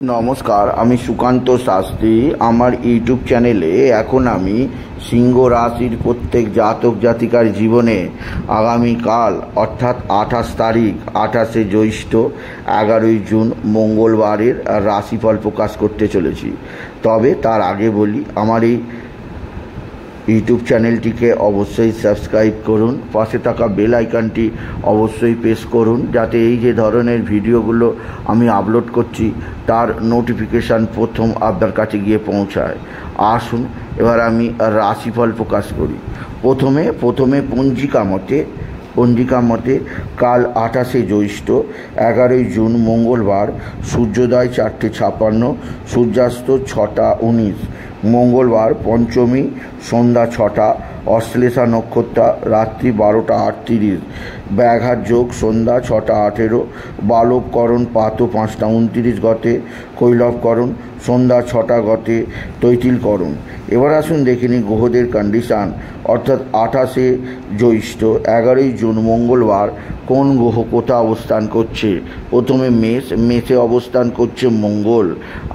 নমস্কার, আমি সুকান্ত শাস্ত্রী। আমার ইউটিউব চ্যানেলে এখন আমি সিংহ রাশির প্রত্যেক জাতক জাতিকার জীবনে আগামীকাল অর্থাৎ 28 তারিখ, 28শে জ্যৈষ্ঠ, 11ই জুন মঙ্গলবারের রাশিফল প্রকাশ করতে চলেছি। তবে তার আগে বলি, আমার এই ইউটিউব চ্যানেলটিকে অবশ্যই সাবস্ক্রাইব করুন, পাশে থাকা বেল আইকনটি অবশ্যই প্রেস করুন, যাতে এই যে ধরনের ভিডিওগুলো আমি আপলোড করছি তার নোটিফিকেশান প্রথম আপনার কাছে গিয়ে পৌঁছায়। আসুন এবার আমি রাশিফল প্রকাশ করি। প্রথমে পঞ্জিকা মতে কাল 28শে জ্যৈষ্ঠ, 11ই জুন মঙ্গলবার, সূর্যোদয় 4:56, সূর্যাস্ত 6:19, মঙ্গলবার পঞ্চমী সন্ধ্যা 6টা, অশ্লেষা নক্ষত্র রাত্রি 12:38, ব্যাঘাত যোগ সন্ধ্যা 6:18, বালবকরণ প্রাতঃ 5:29 গতে, কৈলবকরণ সন্ধ্যা 6টা গতে, তৈতিলকরণ। এবার আসুন দেখে নিই গ্রহদের কন্ডিশান, অর্থাৎ 28শে জ্যৈষ্ঠ, 11ই জুন মঙ্গলবার কোন গ্রহ কোথায় অবস্থান করছে। প্রথমে মেষে অবস্থান করছে মঙ্গল,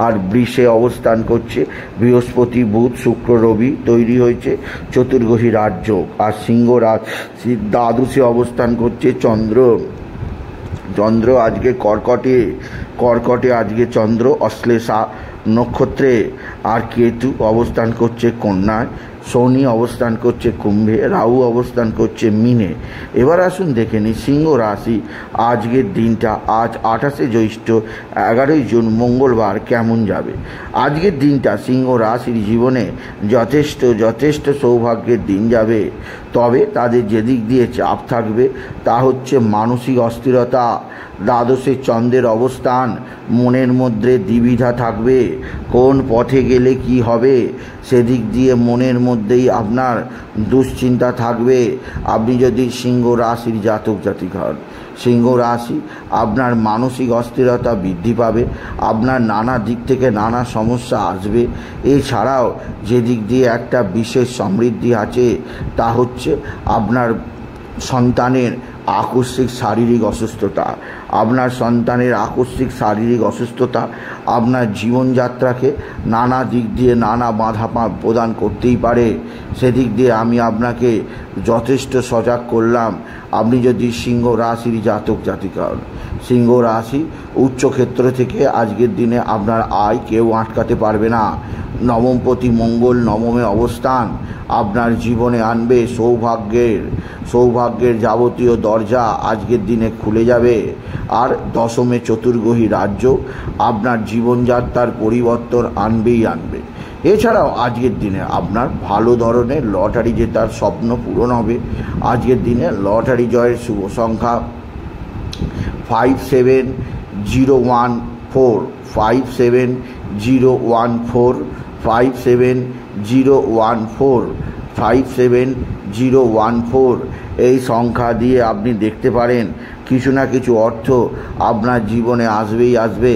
আর বৃষে অবস্থান করছে বৃহস্পতি, বুধ, শুক্র, রবি, তৈরি হয়েছে চতুর্গ্রহী রাজযোগ। আর সিংহ রাশির দ্বাদশে অবস্থান করছে চন্দ্র আজকে কর্কটে আজকে চন্দ্র অশ্লেষা নক্ষত্রে, আর কেতু অবস্থান করছে কন্যায়, শনি অবস্থান করছে কুম্ভে, রাহু অবস্থান করছে মীনে। এবার আসুন দেখে নিই সিংহ রাশি আজকের দিনটা, আজ 28শে জ্যৈষ্ঠ, 11ই জুন মঙ্গলবার কেমন যাবে। আজকের দিনটা সিংহ রাশির জীবনে যথেষ্ট সৌভাগ্যের দিন যাবে। তবে তাদের যেদিক দিয়ে চাপ থাকবে তা হচ্ছে মানসিক অস্থিরতা। দ্বাদশে চন্দ্রের অবস্থান, মনের মধ্যে দ্বিবিধা থাকবে, কোন পথে গেলে কি হবে সেদিক দিয়ে মনের মধ্যেই আপনার দুশ্চিন্তা থাকবে। আপনি যদি সিংহ রাশির জাতক জাতিকা হন, সিংহ রাশি আপনার মানসিক অস্থিরতা বৃদ্ধি পাবে, আপনার নানা দিক থেকে নানা সমস্যা আসবে। এছাড়াও যেদিক দিয়ে একটা বিশেষ সমৃদ্ধি আছে তা হচ্ছে আপনার সন্তানের আকস্মিক শারীরিক অসুস্থতা। আপনার সন্তানের আকস্মিক শারীরিক অসুস্থতা আপনার জীবনযাত্রাকে নানা দিক দিয়ে নানা বাধা প্রদান করতেই পারে। সেদিক দিয়ে আমি আপনাকে যথেষ্ট সজাগ করলাম। আপনি যদি সিংহ রাশির জাতক জাতিকা হন, সিংহ রাশি উচ্চক্ষেত্র থেকে আজকের দিনে আপনার আয় কেউ আটকাতে পারবে না। নবমপতি মঙ্গল নবমে অবস্থান আপনার জীবনে আনবে সৌভাগ্যের যাবতীয় দরজা আজকের দিনে খুলে যাবে। আর দশমে চতুর্গ্রহী রাজ্য আপনার জীবনযাত্রার পরিবর্তন আনবে। এছাড়াও আজকের দিনে আপনার ভালো ধরনের লটারি জেতার স্বপ্ন পূরণ হবে। আজকের দিনে লটারি জয়ের শুভ সংখ্যা 57014, 57014, 57014, 57014। এই সংখ্যা দিয়ে আপনি দেখতে পারেন কিছু না কিছু অর্থ আপনার জীবনে আসবে।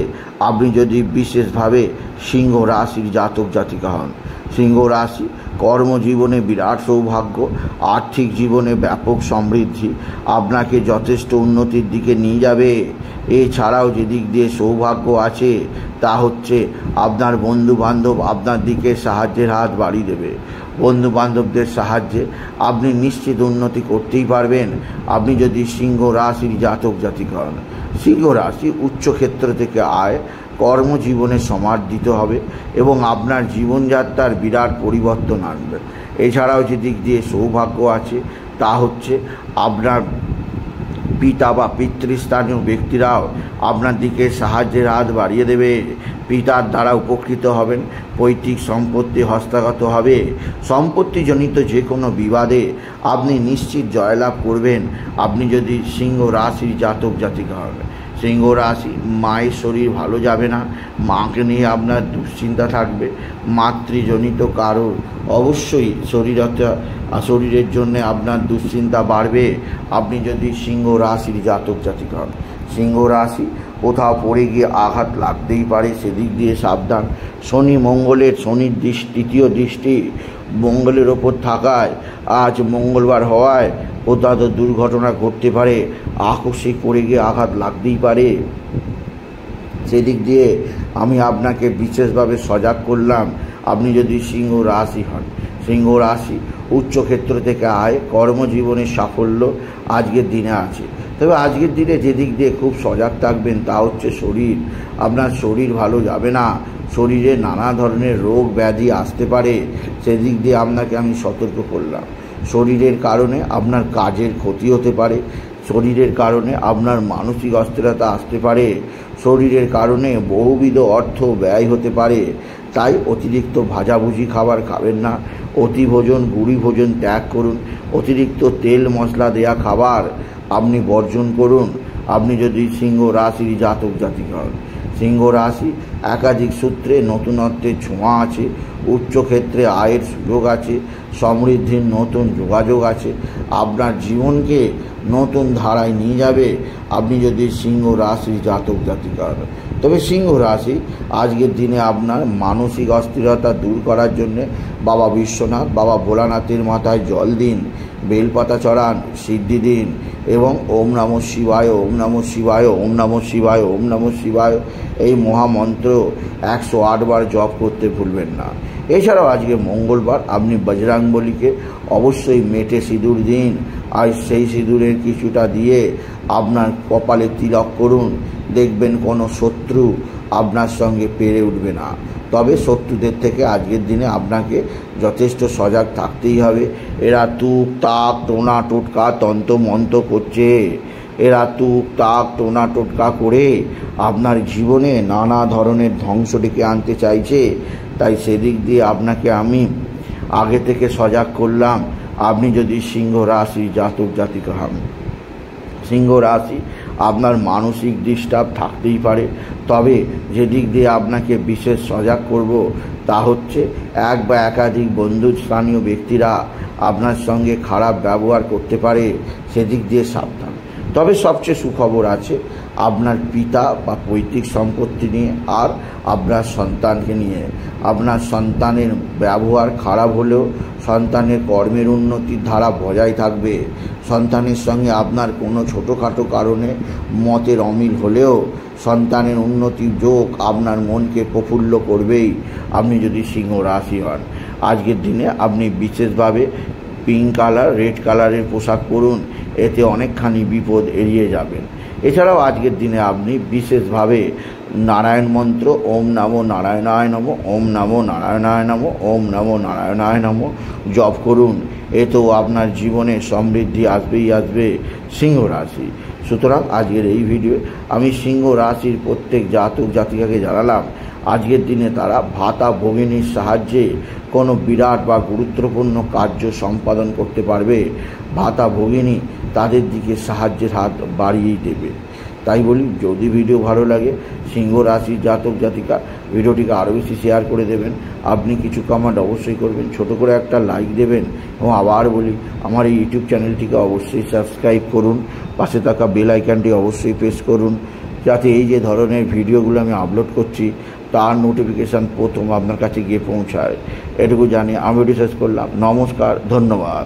আপনি যদি বিশেষভাবে সিংহ রাশির জাতক জাতিকা হন। সিংহ রাশি কর্মজীবনে বিরাট সৌভাগ্য, আর্থিক জীবনে ব্যাপক সমৃদ্ধি আপনাকে যথেষ্ট উন্নতির দিকে নিয়ে যাবে। এছাড়াও যেদিক দিয়ে সৌভাগ্য আছে তা হচ্ছে আপনার বন্ধুবান্ধব আপনার দিকে সাহায্যের হাত বাড়িয়ে দেবে। বন্ধুবান্ধবদের সাহায্যে আপনি নিশ্চিত উন্নতি করতেই পারবেন। আপনি যদি সিংহ রাশির জাতক জাতিকা হন, সিংহ রাশি উচ্চক্ষেত্র থেকে আয় কর্মজীবনে সমার্জিত হবে এবং আপনার জীবনযাত্রার বিরাট পরিবর্তন আনবে। এছাড়াও যেদিক দিয়ে সৌভাগ্য আছে তা হচ্ছে আপনার পিতা বা পিতৃস্থানীয় ব্যক্তিরাও আপনার দিকে সাহায্যের হাত বাড়িয়ে দেবে। পিতার দ্বারা উপকৃত হবেন, পৈতৃক সম্পত্তি হস্তগত হবে। সম্পত্তিজনিত যে কোনো বিবাদে আপনি নিশ্চিত জয়লাভ করবেন আপনি যদি সিংহ রাশির জাতক জাতিকা হন। সিংহ রাশি মায়ের শরীর ভালো যাবে না, মাকে নিয়ে আপনার দুশ্চিন্তা থাকবে। মাতৃজনিত কারণ অবশ্যই শরীরের জন্য আপনার দুশ্চিন্তা বাড়বে আপনি যদি সিংহ রাশির জাতক জাতিকা হন। সিংহ রাশি কোথাও পড়ে গিয়ে আঘাত লাগতেই পারে, সেদিক দিয়ে সাবধান। শনির তৃতীয় দৃষ্টি মঙ্গলের ওপর থাকায়, আজ মঙ্গলবার হওয়ায় কোথাও দুর্ঘটনা ঘটতে পারে, আকস্মিক পড়ে গিয়ে আঘাত লাগতেই পারে। সেদিক দিয়ে আমি আপনাকে বিশেষভাবে সজাগ করলাম। আপনি যদি সিংহ রাশি হন, সিংহ রাশি উচ্চক্ষেত্র থেকে আয়, কর্মজীবনের সাফল্য আজকের দিনে আছে। তবে আজকের দিনে যেদিক দিয়ে খুব সজাগ থাকবেন তা হচ্ছে শরীর। আপনার শরীর ভালো যাবে না, শরীরে নানা ধরনের রোগ ব্যাধি আসতে পারে, সেদিক দিয়ে আপনাকে আমি সতর্ক করলাম। শরীরের কারণে আপনার কাজের ক্ষতি হতে পারে, শরীরের কারণে আপনার মানসিক অস্থিরতা আসতে পারে, শরীরের কারণে বহুবিধ অর্থ ব্যয় হতে পারে। তাই অতিরিক্ত ভাজাভুজি খাবার খাবেন না, অতি ভোজন গুঁড়ি ভোজন ত্যাগ করুন, অতিরিক্ত তেল মশলা দেয়া খাবার আপনি বর্জন করুন। আপনি যদি সিংহ রাশির জাতক জাতিকা হন, সিংহ রাশি একাধিক সূত্রে নতুনত্বের ছোঁয়া আছে, উচ্চক্ষেত্রে আয়ের সুযোগ আছে, সমৃদ্ধির নতুন যোগাযোগ আছে, আপনার জীবনকে নতুন ধারায় নিয়ে যাবে আপনি যদি সিংহ রাশির জাতক জাতিকা হন। তবে সিংহ রাশি আজকের দিনে আপনার মানসিক অস্থিরতা দূর করার জন্যে বাবা বিশ্বনাথ, বাবা ভোলানাথের মাথায় জল দিন, বেলপাতা চড়ান, সিদ্ধি দিন এবং ওম নমঃ শিবায়, ওম নমঃ শিবায়, ওম নমঃ শিবায়, ওম নমঃ শিবায় এই মহামন্ত্র 108 বার জপ করতে ভুলবেন না। এছাড়াও আজকে মঙ্গলবার আপনি বজরাঙ্গবলীকে অবশ্যই মেটে সিঁদুর দিন, আর সেই সিঁদুরের কিছুটা দিয়ে আপনার কপালে তিলক করুন। দেখবেন কোনো শত্রু আপনার সঙ্গে পেরে উঠবে না। তবে শত্রুদের থেকে আজকের দিনে আপনাকে যথেষ্ট সজাগ থাকতেই হবে। এরা তুক তাক টোনা টোটকা তন্ত্র মন্ত্র করছে, এরা তুক তাক টোনা টোটকা করে আপনার জীবনে নানা ধরনের ধ্বংস ডেকে আনতে চাইছে। তাই সেদিক দিয়ে আপনাকে আমি আগে থেকে সজাগ করলাম। আপনি যদি সিংহ রাশি জাতক জাতিকা হন, সিংহ রাশি আপনার মানসিক ডিস্টার্ব থাকতেই পারে। তবে যেদিক দিয়ে আপনাকে বিশেষ সজাগ করব তা হচ্ছে এক বা একাধিক বন্ধু স্থানীয় ব্যক্তিরা আপনার সঙ্গে খারাপ ব্যবহার করতে পারে, সেদিক দিয়ে সাবধান। তবে সবচেয়ে সুখবর আছে আপনার পিতা বা পৈতৃক সম্পত্তি নিয়ে আর আপনার সন্তানকে নিয়ে। আপনার সন্তানের ব্যবহার খারাপ হলেও সন্তানের কর্মের উন্নতির ধারা বজায় থাকবে। সন্তানের সঙ্গে আপনার কোনো ছোটোখাটো কারণে মতের অমিল হলেও সন্তানের উন্নতির যোগ আপনার মনকে প্রফুল্ল করবেই আপনি যদি সিংহ রাশি হন। আজকের দিনে আপনি বিশেষভাবে পিঙ্ক কালার, রেড কালারের পোশাক পরুন, এতে অনেকখানি বিপদ এড়িয়ে যাবেন। এছাড়াও আজকের দিনে আপনি বিশেষভাবে নারায়ণ মন্ত্র ওম নমো নারায়ণায় নমঃ, ওম নমো নারায়ণায় নমঃ, ওম নমো নারায়ণায় নমঃ জপ করুন। এতেও আপনার জীবনে সমৃদ্ধি আসবেই আসবে সিংহ রাশি। সুতরাং আজকের এই ভিডিও আমি সিংহ রাশির প্রত্যেক জাতক জাতিকাকে জানালাম আজকের দিনে তারা ভাতা ভগিনীর সাহায্যে কোনো বিরাট বা গুরুত্বপূর্ণ কার্য সম্পাদন করতে পারবে। ভাতা ভগিনী তাদের দিকে সাহায্যের হাত বাড়িয়েই দেবে। তাই বলি, যদি ভিডিও ভালো লাগে সিংহ রাশির জাতক জাতিকা ভিডিওটিকে আরও বেশি শেয়ার করে দেবেন। আপনি কিছু কমেন্ট অবশ্যই করবেন, ছোট করে একটা লাইক দেবেন এবং আবার বলি আমার এই ইউটিউব চ্যানেলটিকে অবশ্যই সাবস্ক্রাইব করুন, পাশে থাকা বেল আইকনটি অবশ্যই প্রেস করুন, যাতে এই যে ধরনের ভিডিওগুলো আমি আপলোড করছি তার নোটিফিকেশান প্রথম আপনার কাছে গিয়ে পৌঁছায়। এটুকু জানিয়ে আমি ভিডিও শেষ করলাম। নমস্কার, ধন্যবাদ।